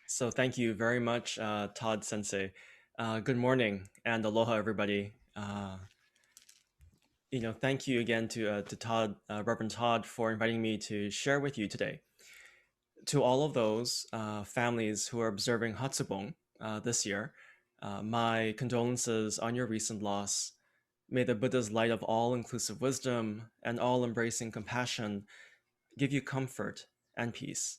So thank you very much, Todd Sensei. Good morning and aloha, everybody. Thank you again to Todd, Reverend Todd, for inviting me to share with you today. To all of those families who are observing Hatsubong this year, my condolences on your recent loss. May the Buddha's light of all-inclusive wisdom and all-embracing compassion give you comfort and peace.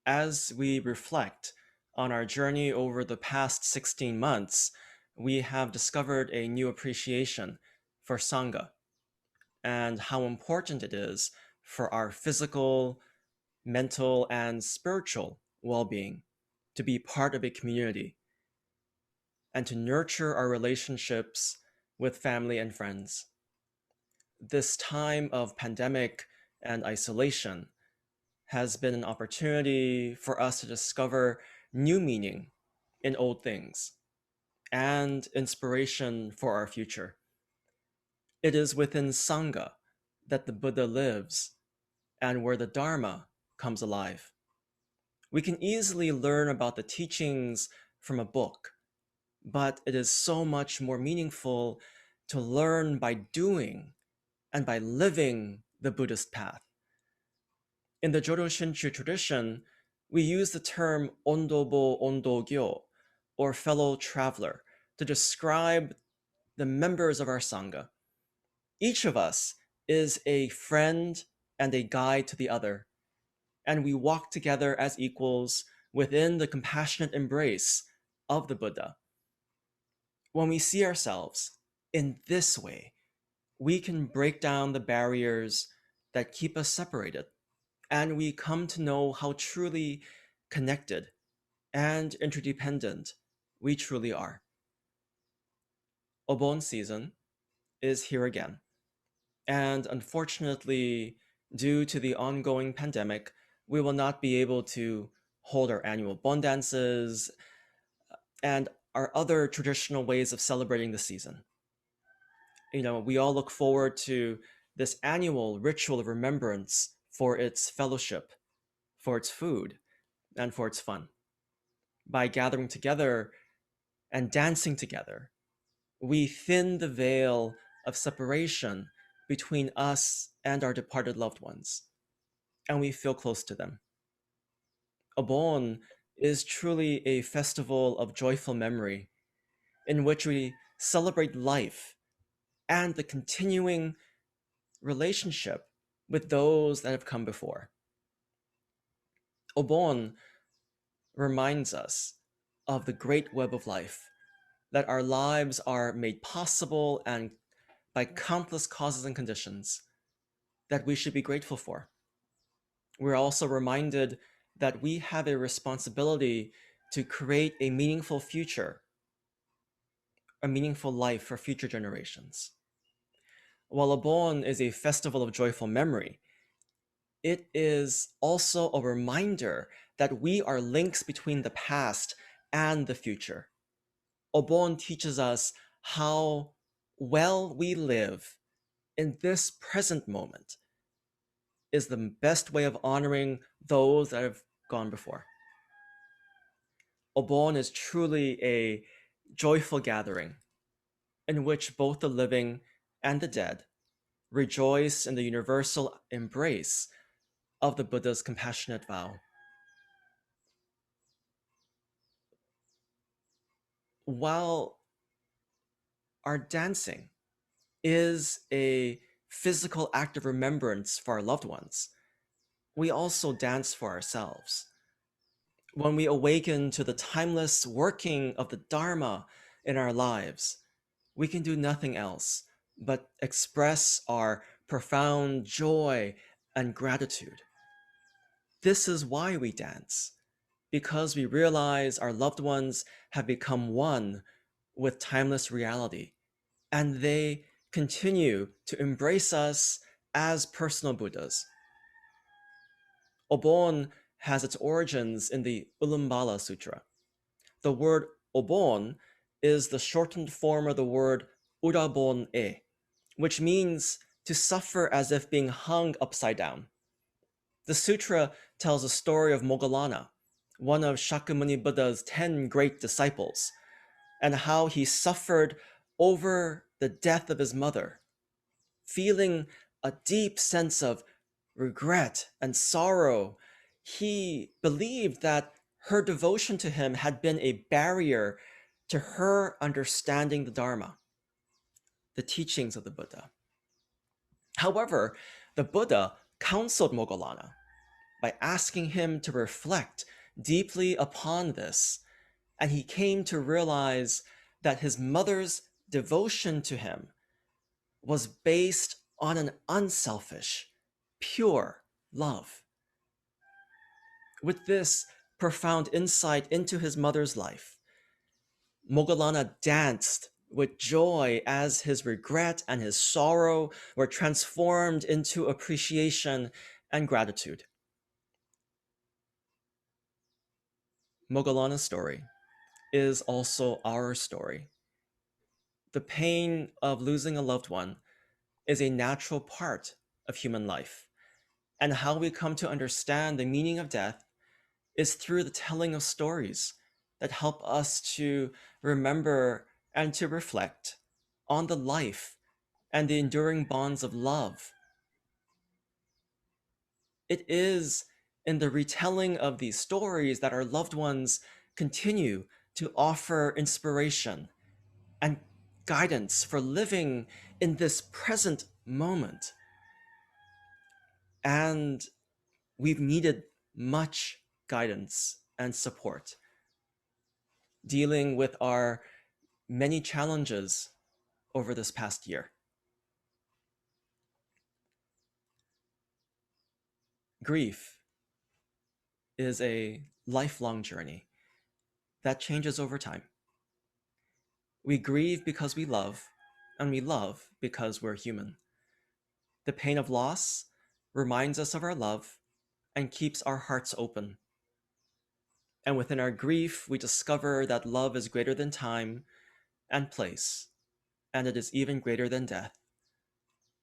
As we reflect on our journey over the past 16 months, we have discovered a new appreciation for Sangha and how important it is for our physical, mental, and spiritual well being to be part of a community and to nurture our relationships with family and friends. This time of pandemic and isolation has been an opportunity for us to discover new meaning in old things and inspiration for our future. It is within Sangha that the Buddha lives and where the Dharma comes alive. We can easily learn about the teachings from a book, but it is so much more meaningful to learn by doing and by living the Buddhist path. In the Jodo Shinshu tradition, we use the term ondobo ondogyo, or fellow traveler, to describe the members of our Sangha. Each of us is a friend and a guide to the other, and we walk together as equals within the compassionate embrace of the Buddha. When we see ourselves in this way, we can break down the barriers that keep us separated, and we come to know how truly connected and interdependent we truly are. Obon season is here again, and unfortunately, due to the ongoing pandemic, we will not be able to hold our annual bon dances and our other traditional ways of celebrating the season. We all look forward to this annual ritual of remembrance for its fellowship, for its food, and for its fun. By gathering together and dancing together, we thin the veil of separation between us and our departed loved ones, and we feel close to them. Obon is truly a festival of joyful memory in which we celebrate life and the continuing relationship with those that have come before. Obon reminds us of the great web of life, that our lives are made possible and by countless causes and conditions that we should be grateful for. We're also reminded that we have a responsibility to create a meaningful future, a meaningful life for future generations. While Obon is a festival of joyful memory, it is also a reminder that we are links between the past and the future. Obon teaches us how well we live in this present moment is the best way of honoring those that have gone before. Obon is truly a joyful gathering in which both the living and the dead rejoice in the universal embrace of the Buddha's compassionate vow. While our dancing is a physical act of remembrance for our loved ones, we also dance for ourselves. When we awaken to the timeless working of the Dharma in our lives, we can do nothing else but express our profound joy and gratitude. This is why we dance, because we realize our loved ones have become one with timeless reality, and they continue to embrace us as personal Buddhas. Obon has its origins in the Ulumbala Sutra. The word Obon is the shortened form of the word Urabon-e, which means to suffer as if being hung upside down. The sutra tells a story of Moggallana, one of Shakyamuni Buddha's 10 great disciples, and how he suffered over the death of his mother, feeling a deep sense of regret and sorrow. He believed that her devotion to him had been a barrier to her understanding the Dharma, the teachings of the Buddha. However, the Buddha counseled Moggallana by asking him to reflect deeply upon this, and he came to realize that his mother's devotion to him was based on an unselfish, pure love. With this profound insight into his mother's life, Moggallana danced with joy as his regret and his sorrow were transformed into appreciation and gratitude. Moggallana's story is also our story. The pain of losing a loved one is a natural part of human life, and how we come to understand the meaning of death is through the telling of stories that help us to remember and to reflect on the life and the enduring bonds of love. It is in the retelling of these stories that our loved ones continue to offer inspiration and guidance for living in this present moment. And we've needed much guidance and support dealing with our many challenges over this past year. Grief is a lifelong journey that changes over time. We grieve because we love, and we love because we're human. The pain of loss reminds us of our love and keeps our hearts open. And within our grief, we discover that love is greater than time and place, and it is even greater than death.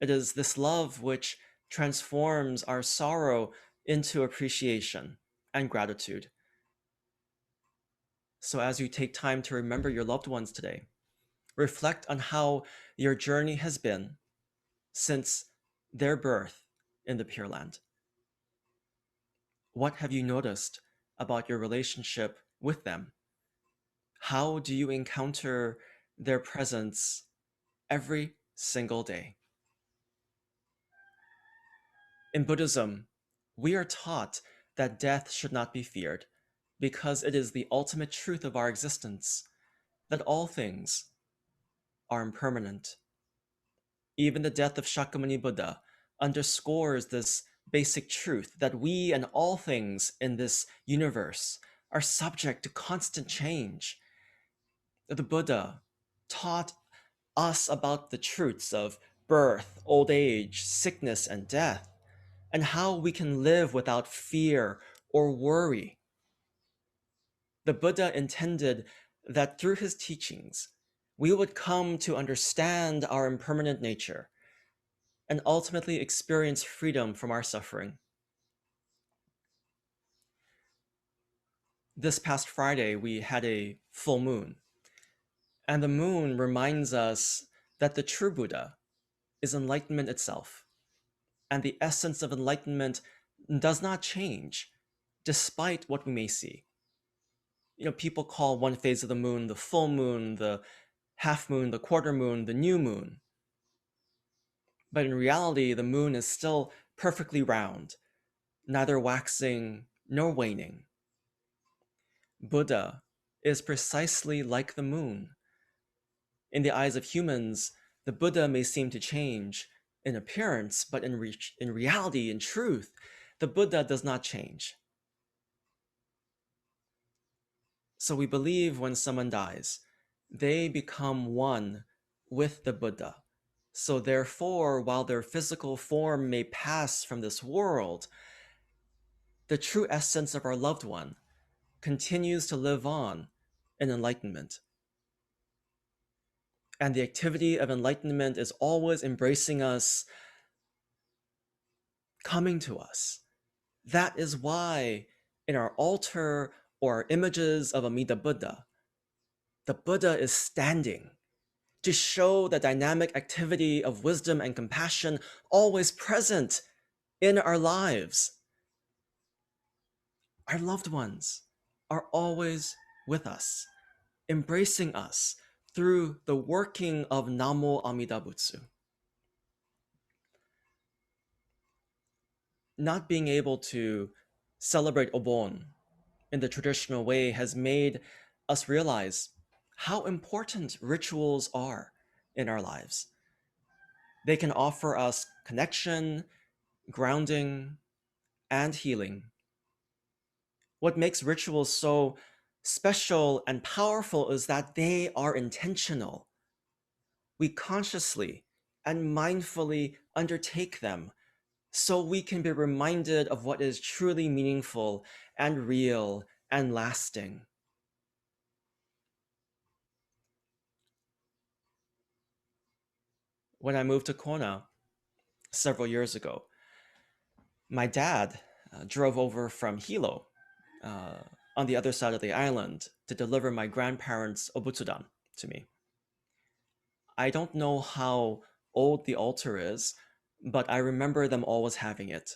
It is this love which transforms our sorrow into appreciation and gratitude. So as you take time to remember your loved ones today, reflect on how your journey has been since their birth in the Pure Land. What have you noticed about your relationship with them? How do you encounter their presence every single day? In Buddhism, we are taught that death should not be feared because it is the ultimate truth of our existence, that all things are impermanent. Even the death of Shakyamuni Buddha underscores this basic truth that we and all things in this universe are subject to constant change. The Buddha taught us about the truths of birth, old age, sickness, and death, and how we can live without fear or worry. The Buddha intended that through his teachings, we would come to understand our impermanent nature and ultimately experience freedom from our suffering. This past Friday, we had a full moon, and the moon reminds us that the true Buddha is enlightenment itself, and the essence of enlightenment does not change despite what we may see. People call one phase of the moon the full moon, the half moon, the quarter moon, the new moon. But in reality, the moon is still perfectly round, neither waxing nor waning. Buddha is precisely like the moon. In the eyes of humans, the Buddha may seem to change in appearance, but in reality, in truth, the Buddha does not change. So we believe when someone dies, they become one with the Buddha. So therefore, while their physical form may pass from this world, the true essence of our loved one continues to live on in enlightenment. And the activity of enlightenment is always embracing us, coming to us. That is why in our altar or images of Amida Buddha, the Buddha is standing to show the dynamic activity of wisdom and compassion always present in our lives. Our loved ones are always with us, embracing us through the working of Namo Amida Butsu. Not being able to celebrate Obon in the traditional way has made us realize how important rituals are in our lives. They can offer us connection, grounding, and healing. What makes rituals so special and powerful is that they are intentional. We consciously and mindfully undertake them so we can be reminded of what is truly meaningful and real and lasting. When I moved to Kona several years ago, my dad drove over from Hilo uh, on the other side of the island to deliver my grandparents' obutsudan to me. I don't know how old the altar is, but I remember them always having it.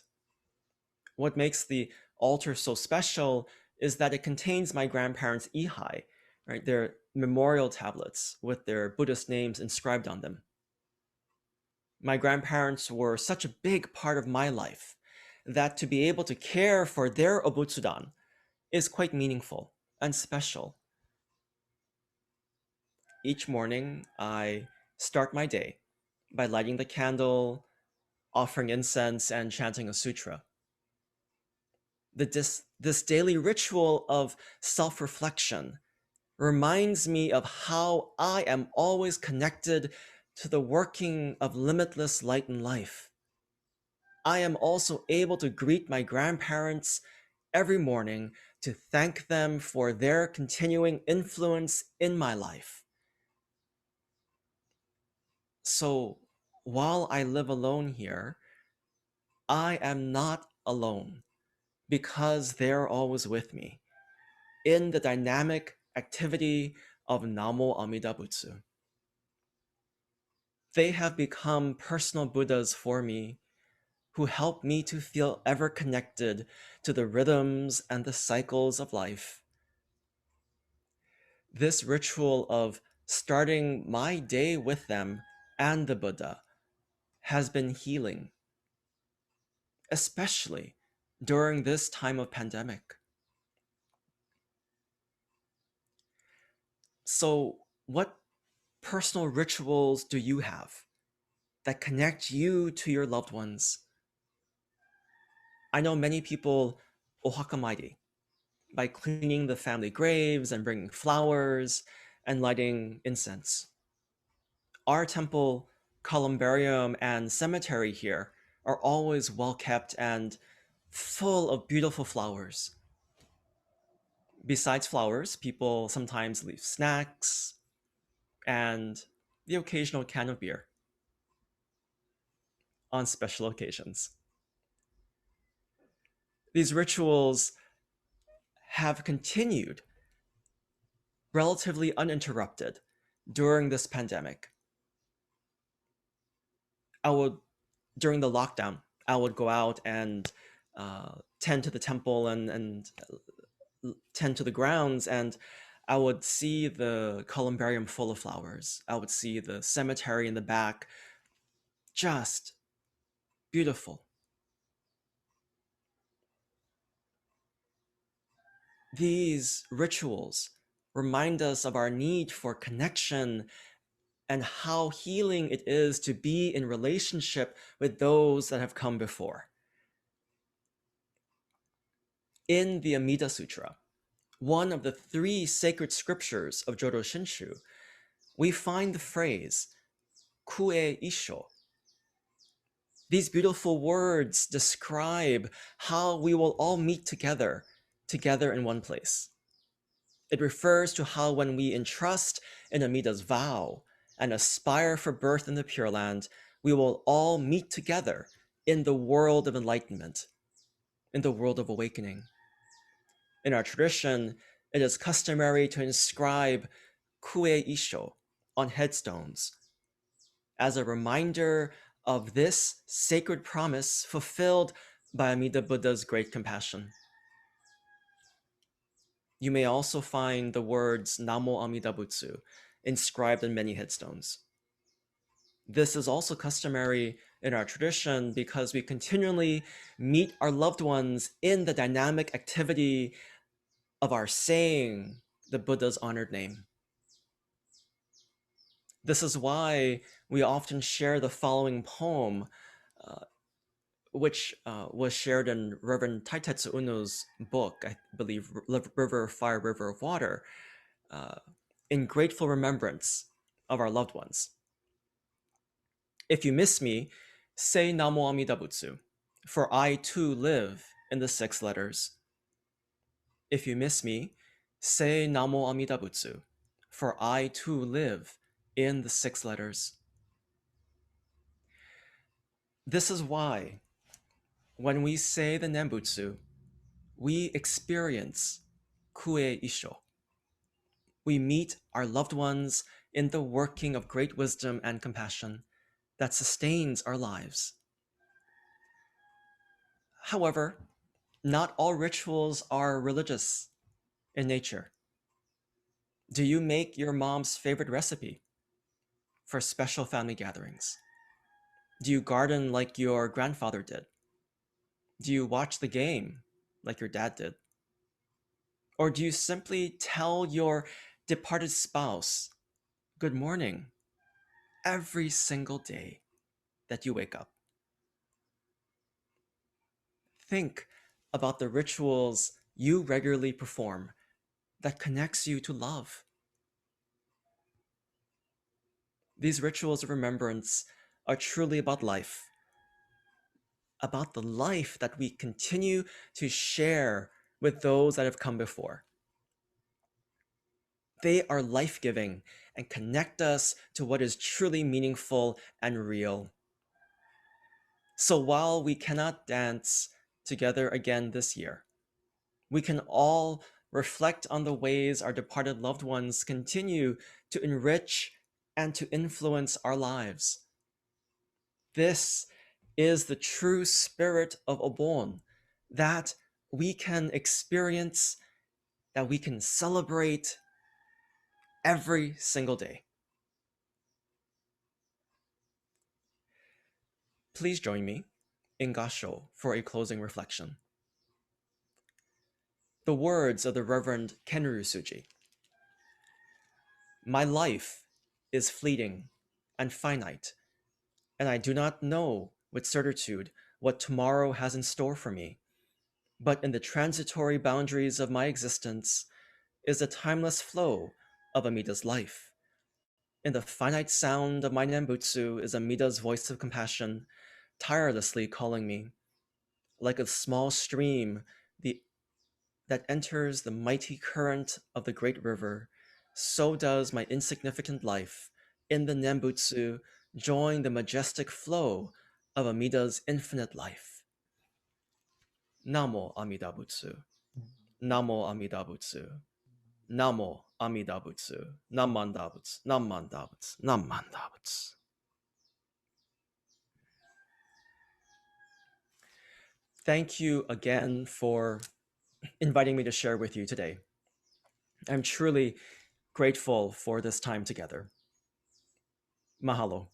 What makes the altar so special is that it contains my grandparents' ihai, right? Their memorial tablets with their Buddhist names inscribed on them. My grandparents were such a big part of my life that to be able to care for their obutsudan is quite meaningful and special. Each morning, I start my day by lighting the candle, offering incense, and chanting a sutra. This daily ritual of self-reflection reminds me of how I am always connected to the working of limitless light in life. I am also able to greet my grandparents every morning to thank them for their continuing influence in my life. So while I live alone here, I am not alone because they're always with me in the dynamic activity of Namo Amida Butsu. They have become personal Buddhas for me who help me to feel ever connected to the rhythms and the cycles of life. This ritual of starting my day with them and the Buddha has been healing, especially during this time of pandemic. So, what personal rituals do you have that connect you to your loved ones? I know many people ohakamairi by cleaning the family graves and bringing flowers and lighting incense. Our temple, columbarium, and cemetery here are always well kept and full of beautiful flowers. Besides flowers, people sometimes leave snacks and the occasional can of beer on special occasions. These rituals have continued relatively uninterrupted during this pandemic. During the lockdown, I would go out and tend to the temple and tend to the grounds, and I would see the columbarium full of flowers. I would see the cemetery in the back, just beautiful. These rituals remind us of our need for connection and how healing it is to be in relationship with those that have come before. In the Amida Sutra, one of the 3 sacred scriptures of Jodo Shinshu, we find the phrase kue isho. These beautiful words describe how we will all meet together in one place. It refers to how when we entrust in Amida's vow and aspire for birth in the Pure Land, we will all meet together in the world of enlightenment, in the world of awakening. In our tradition, it is customary to inscribe kue isho on headstones as a reminder of this sacred promise fulfilled by Amida Buddha's great compassion. You may also find the words Namo Amida Butsu inscribed on many headstones. This is also customary in our tradition because we continually meet our loved ones in the dynamic activity of our saying the Buddha's honored name. This is why we often share the following poem, which was shared in Reverend Taitetsu Uno's book, I believe, River of Fire, River of Water, in grateful remembrance of our loved ones. If you miss me, say Namo Amida Butsu, for I too live in the 6 letters. If you miss me, say Namo Amida Butsu, for I too live in the 6 letters. This is why, when we say the Nembutsu, we experience Kue Isho. We meet our loved ones in the working of great wisdom and compassion that sustains our lives. However, not all rituals are religious in nature. Do you make your mom's favorite recipe for special family gatherings? Do you garden like your grandfather did? Do you watch the game like your dad did? Or do you simply tell your departed spouse good morning every single day that you wake up? Think about the rituals you regularly perform that connects you to love. These rituals of remembrance are truly about life, about the life that we continue to share with those that have come before. They are life-giving and connect us to what is truly meaningful and real. So while we cannot dance together again this year, we can all reflect on the ways our departed loved ones continue to enrich and to influence our lives. This is the true spirit of Obon that we can experience, that we can celebrate every single day. Please join me in Gasho for a closing reflection. The words of the Reverend Kenrusuji. My life is fleeting and finite, and I do not know with certitude what tomorrow has in store for me. But in the transitory boundaries of my existence is the timeless flow of Amida's life. In the finite sound of my Nembutsu is Amida's voice of compassion, tirelessly calling me. Like a small stream that enters the mighty current of the great river, so does my insignificant life in the Nembutsu join the majestic flow of Amida's infinite life. Namo Amida Butsu. Namo Amida Butsu. Namo Amida Butsu. Namanda Butsu. Namanda Butsu. Namanda Butsu. Thank you again for inviting me to share with you today. I'm truly grateful for this time together. Mahalo.